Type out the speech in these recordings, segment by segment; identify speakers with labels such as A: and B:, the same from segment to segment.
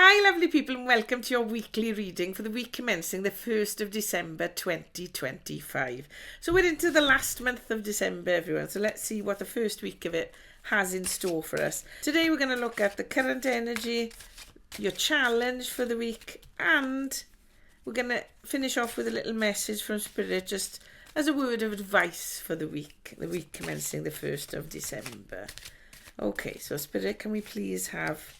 A: Hi lovely people, and welcome to your weekly reading for the week commencing the 1st of December 2025. So we're into the last month of December, everyone, so let's see what the first week of it has in store for us. Today we're going to look at the current energy, your challenge for the week, and we're going to finish off with a little message from Spirit just as a word of advice for the week commencing the 1st of December. Okay, so Spirit, can we please have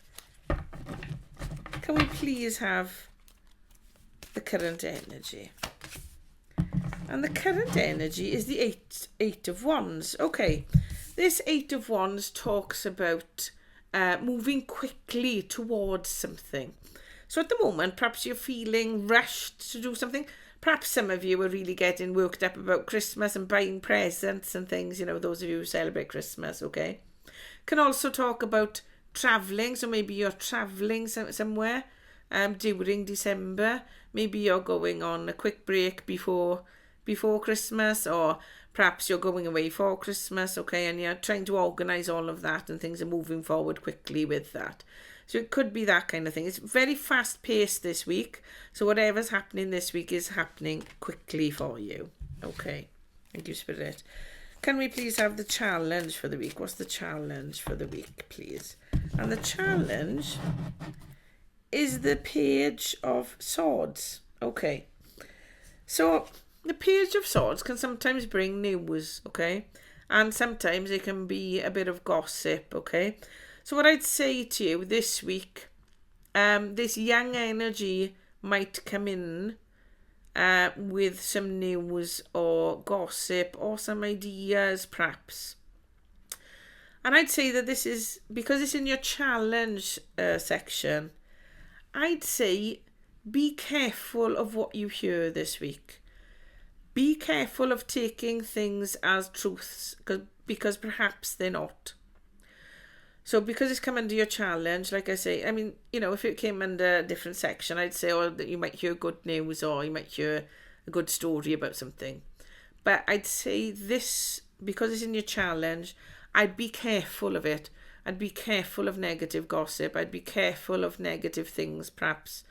A: the current energy? And the current energy is the eight of wands. Okay, this 8 of wands talks about moving quickly towards something. So at the moment, perhaps you're feeling rushed to do something. Perhaps some of you are really getting worked up about Christmas and buying presents and things, you know, those of you who celebrate Christmas, okay? Can also talk about travelling, so maybe you're travelling somewhere during December. Maybe you're going on a quick break before Christmas, or perhaps you're going away for Christmas, okay, and you're trying to organise all of that and things are moving forward quickly with that. So it could be that kind of thing. It's very fast paced this week, so whatever's happening this week is happening quickly for you. Okay, thank you, Spirit. Can we please have the challenge for the week? What's the challenge for the week, please? And the challenge is the Page of Swords. Okay. So the Page of Swords can sometimes bring news, okay? And sometimes it can be a bit of gossip, okay? So what I'd say to you this week, this young energy might come in with some news or gossip or some ideas perhaps. And I'd say that this is, because it's in your challenge section, I'd say be careful of what you hear this week. Be careful of taking things as truths, because perhaps they're not. So because it's come under your challenge, like I say, I mean, you know, if it came under a different section, I'd say, that you might hear good news or you might hear a good story about something. But I'd say this, because it's in your challenge, I'd be careful of it. I'd be careful of negative gossip. I'd be careful of negative things, perhaps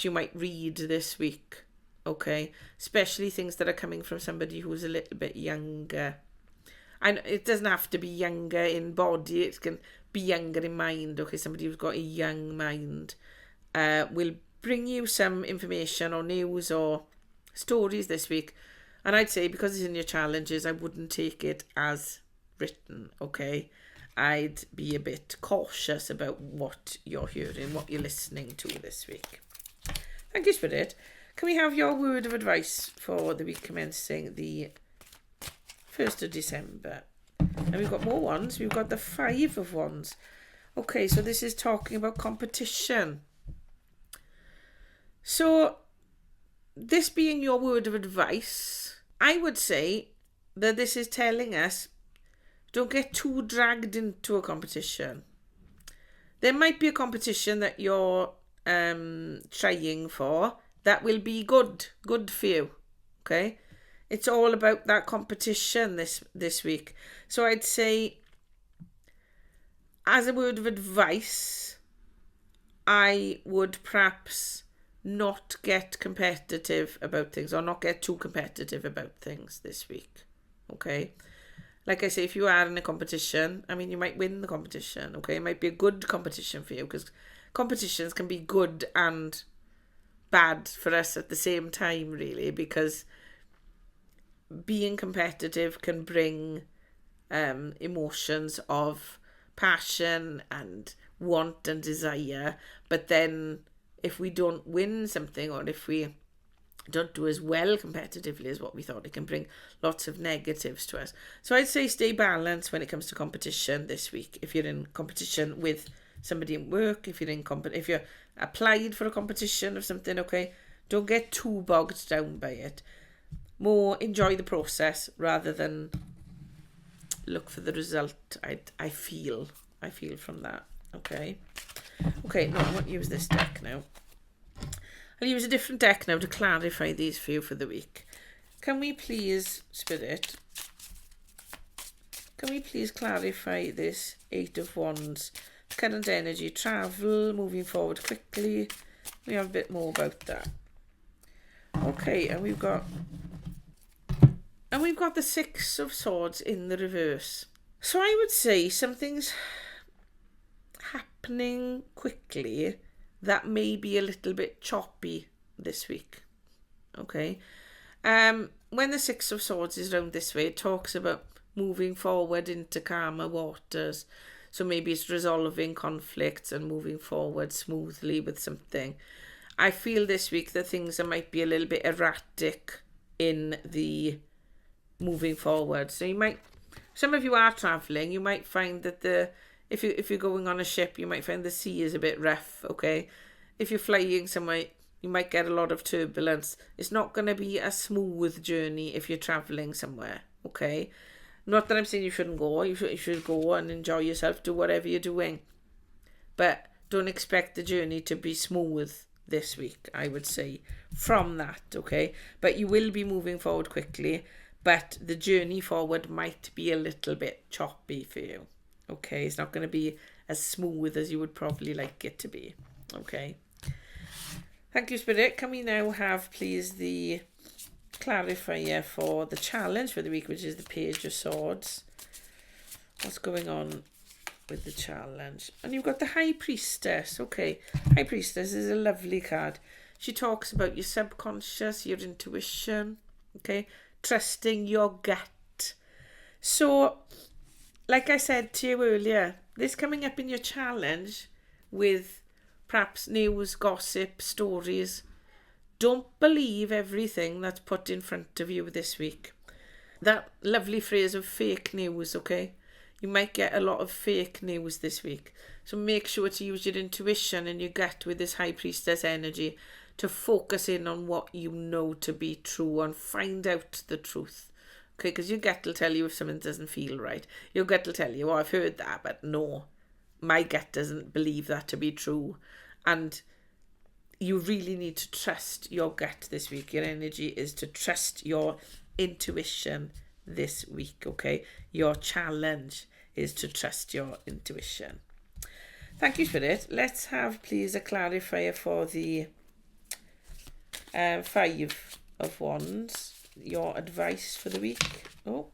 A: you might read this week, okay? Especially things that are coming from somebody who's a little bit younger. And it doesn't have to be younger in body, it can be younger in mind, okay? Somebody who's got a young mind will bring you some information or news or stories this week. And I'd say, because it's in your challenges, I wouldn't take it as written, okay? I'd be a bit cautious about what you're hearing, what you're listening to this week. Thank you, Spirit. Can we have your word of advice for the week commencing the 1st of December? And we've got more wands. We've got the 5 of wands. Okay, so this is talking about competition. So this being your word of advice, I would say that this is telling us, don't get too dragged into a competition. There might be a competition that you're trying for that will be good for you, okay? It's all about that competition this week. So I'd say, as a word of advice, I would perhaps not get competitive about things, or not get too competitive about things this week, okay? Like I say, if you are in a competition, I mean, you might win the competition, okay? It might be a good competition for you, because competitions can be good and bad for us at the same time, really, because being competitive can bring emotions of passion and want and desire. But then if we don't win something, or if we don't do as well competitively as what we thought, it can bring lots of negatives to us. So I'd say stay balanced when it comes to competition this week. If you're in competition with somebody in work, if you're applied for a competition of something, okay, don't get too bogged down by it. More enjoy the process rather than look for the result. I feel from that. Okay, no, I won't use this deck now. I'll use a different deck now to clarify these for you for the week. Can we please, Spirit, clarify this 8 of Wands Current energy, travel, moving forward quickly. We have a bit more about that. Okay, and we've got the Six of Swords in the reverse. So I would say something's happening quickly that may be a little bit choppy this week. Okay. When the Six of Swords is round this way, it talks about moving forward into calmer waters. So maybe it's resolving conflicts and moving forward smoothly with something. I feel this week that things might be a little bit erratic in the moving forward. So some of you are travelling, you might find that if you're going on a ship, you might find the sea is a bit rough, okay? If you're flying somewhere, you might get a lot of turbulence. It's not going to be a smooth journey if you're travelling somewhere, okay? Not that I'm saying you shouldn't go. You should go and enjoy yourself, do whatever you're doing. But don't expect the journey to be smooth this week, I would say, from that, okay? But you will be moving forward quickly, but the journey forward might be a little bit choppy for you, okay? It's not going to be as smooth as you would probably like it to be, okay? Thank you, Spirit. Can we now have, please, the clarifier for the challenge for the week, which is the Page of Swords? What's going on with the challenge? And you've got the High Priestess. Okay, High Priestess is a lovely card. She talks about your subconscious, your intuition, okay, trusting your gut. So, like I said to you earlier, this coming up in your challenge with perhaps news, gossip, stories. Don't believe everything that's put in front of you this week. That lovely phrase of fake news, okay? You might get a lot of fake news this week. So make sure to use your intuition and your gut with this High Priestess energy to focus in on what you know to be true and find out the truth. Okay, because your gut will tell you if something doesn't feel right. Your gut will tell you, oh, I've heard that, but no, my gut doesn't believe that to be true. And you really need to trust your gut this week. Your energy is to trust your intuition this week, okay? Your challenge is to trust your intuition. Thank you, Spirit. Let's have, please, a clarifier for the Five of Wands. Your advice for the week. Oh,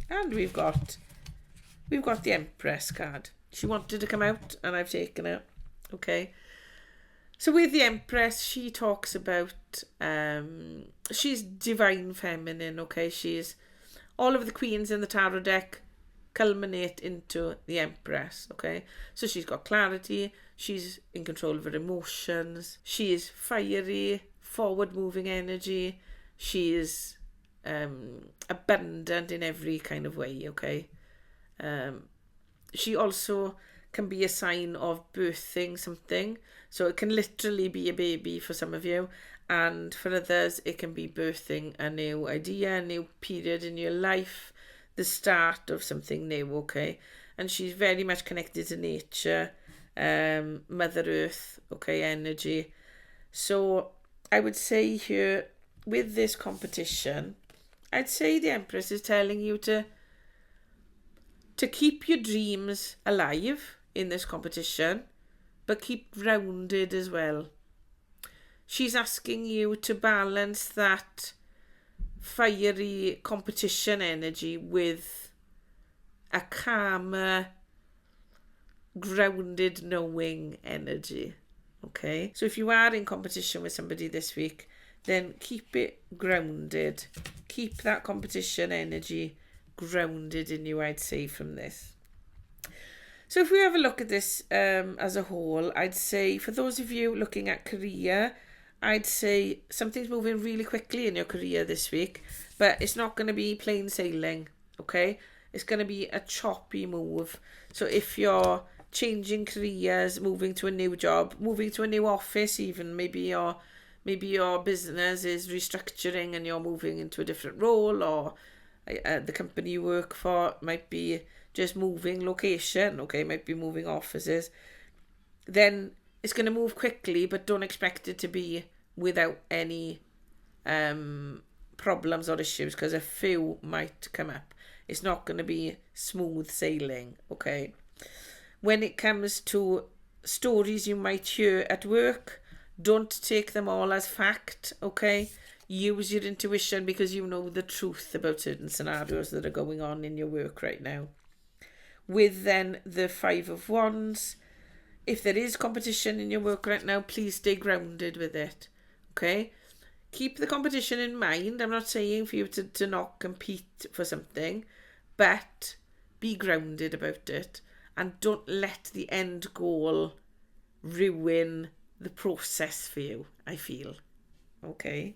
A: and we've got the Empress card. She wanted to come out, and I've taken her. Okay. So with the Empress, she talks about, she's divine feminine, okay? She's, all of the queens in the tarot deck culminate into the Empress, okay? So she's got clarity, she's in control of her emotions, she is fiery, forward-moving energy, she is abundant in every kind of way, okay? She also can be a sign of birthing something. So it can literally be a baby for some of you, and for others it can be birthing a new idea, a new period in your life, the start of something new, okay? And she's very much connected to nature, Mother Earth, okay, energy. So I would say here, with this competition, I'd say the Empress is telling you to keep your dreams alive in this competition, but keep grounded as well. She's asking you to balance that fiery competition energy with a calmer, grounded, knowing energy. Okay? So if you are in competition with somebody this week, then keep it grounded. Keep that competition energy grounded in you, I'd say, from this. So if we have a look at this as a whole, I'd say for those of you looking at career, I'd say something's moving really quickly in your career this week, but it's not going to be plain sailing, okay? It's going to be a choppy move. So if you're changing careers, moving to a new job, moving to a new office even, maybe your business is restructuring and you're moving into a different role, or the company you work for might be just moving location, okay, might be moving offices, then it's going to move quickly, but don't expect it to be without any problems or issues, because a few might come up. It's not going to be smooth sailing, okay? When it comes to stories you might hear at work, don't take them all as fact, okay? Use your intuition because you know the truth about certain scenarios that are going on in your work right now. With then the Five of Wands, if there is competition in your work right now, please stay grounded with it, okay? Keep the competition in mind. I'm not saying for you to not compete for something, but be grounded about it and don't let the end goal ruin the process for you, I feel. Okay.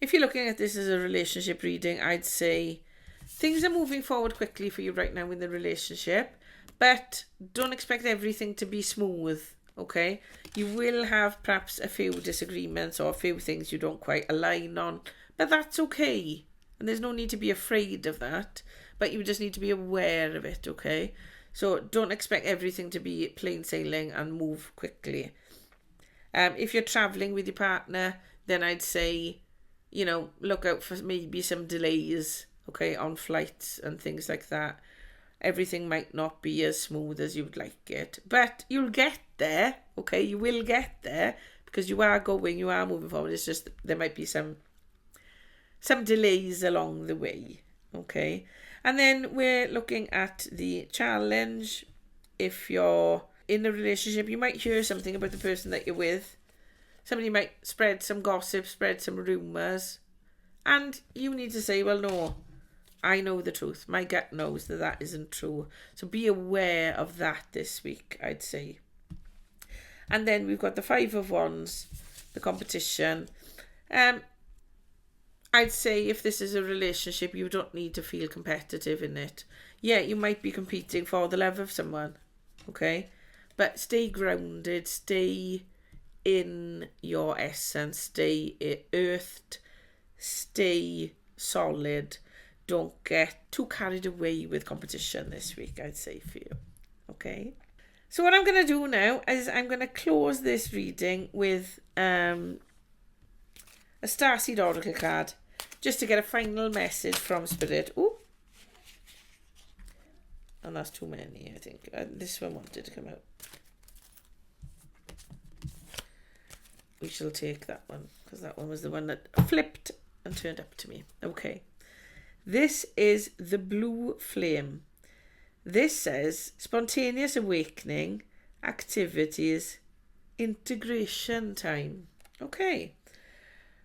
A: If you're looking at this as a relationship reading, I'd say things are moving forward quickly for you right now in the relationship, but don't expect everything to be smooth, okay? You will have perhaps a few disagreements or a few things you don't quite align on, but that's okay. And there's no need to be afraid of that, but you just need to be aware of it, okay? So don't expect everything to be plain sailing and move quickly. If you're traveling with your partner, then I'd say, look out for maybe some delays, okay, on flights and things like that. Everything might not be as smooth as you'd like it, but you'll get there, okay? You will get there because you are moving forward. It's just there might be some delays along the way, okay? And then we're looking at the challenge. If you're in a relationship, you might hear something about the person that you're with. Somebody might spread some gossip, spread some rumours, and you need to say, well, no, I know the truth. My gut knows that isn't true. So be aware of that this week, I'd say. And then we've got the Five of Wands, the competition. I'd say if this is a relationship, you don't need to feel competitive in it. Yeah, you might be competing for the love of someone, okay? But stay grounded, stay in your essence, stay earthed, stay solid. Don't get too carried away with competition this week, I'd say, for you, okay? So what I'm going to do now is I'm going to close this reading with a Starseed Oracle card, just to get a final message from Spirit. Ooh. And that's too many, I think. This one wanted to come out. We shall take that one, because that one was the one that flipped and turned up to me. Okay. This is the Blue Flame. This says spontaneous awakening, activities, integration time. Okay.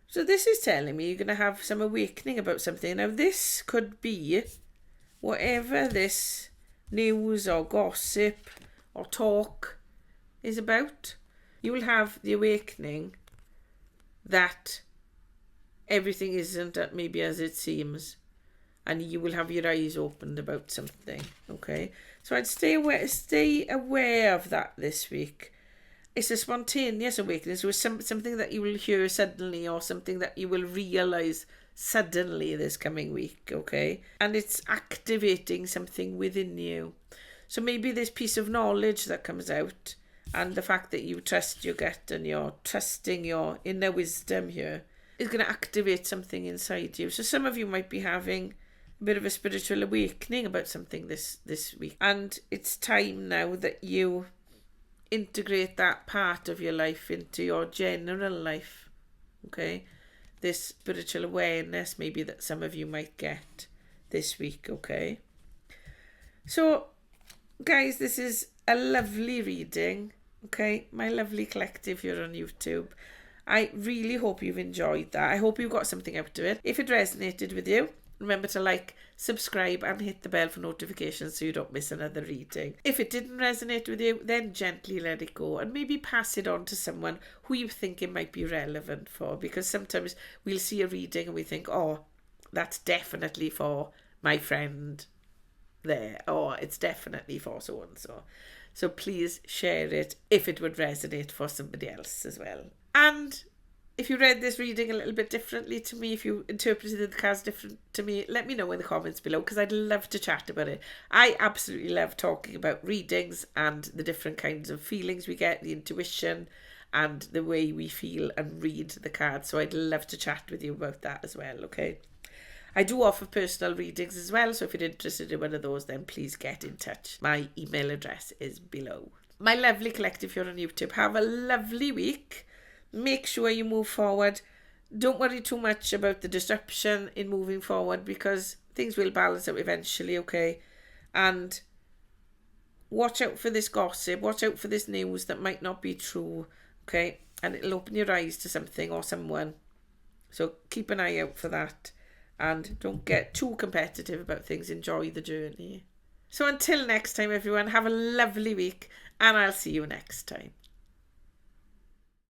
A: So this is telling me you're going to have some awakening about something. Now this could be whatever this news or gossip or talk is about. You will have the awakening that everything isn't maybe as it seems. And you will have your eyes opened about something. Okay. So I'd stay aware of that this week. It's a spontaneous awakening, so it's something that you will hear suddenly or something that you will realise suddenly this coming week, okay? And it's activating something within you. So maybe this piece of knowledge that comes out and the fact that you trust your gut and you're trusting your inner wisdom here is going to activate something inside you. So some of you might be having a bit of a spiritual awakening about something this week. And it's time now that you integrate that part of your life into your general life, okay? This spiritual awareness maybe that some of you might get this week, okay? So, guys, this is a lovely reading, okay? My lovely collective here on YouTube. I really hope you've enjoyed that. I hope you got something out of it. If it resonated with you, remember to like, subscribe and hit the bell for notifications so you don't miss another reading. If it didn't resonate with you, then gently let it go and maybe pass it on to someone who you think it might be relevant for, because sometimes we'll see a reading and we think, oh, that's definitely for my friend there, or it's definitely for so-and-so. So please share it if it would resonate for somebody else as well. And if you read this reading a little bit differently to me, if you interpreted the cards different to me, let me know in the comments below, because I'd love to chat about it. I absolutely love talking about readings and the different kinds of feelings we get, the intuition and the way we feel and read the cards. So I'd love to chat with you about that as well, okay? I do offer personal readings as well, so if you're interested in one of those, then please get in touch. My email address is below. My lovely collective here on YouTube, have a lovely week. Make sure you move forward. Don't worry too much about the disruption in moving forward, because things will balance out eventually, okay? And watch out for this gossip, watch out for this news that might not be true, okay? And it'll open your eyes to something or someone. So keep an eye out for that. And don't get too competitive about things. Enjoy the journey. So until next time, everyone, have a lovely week, and I'll see you next time.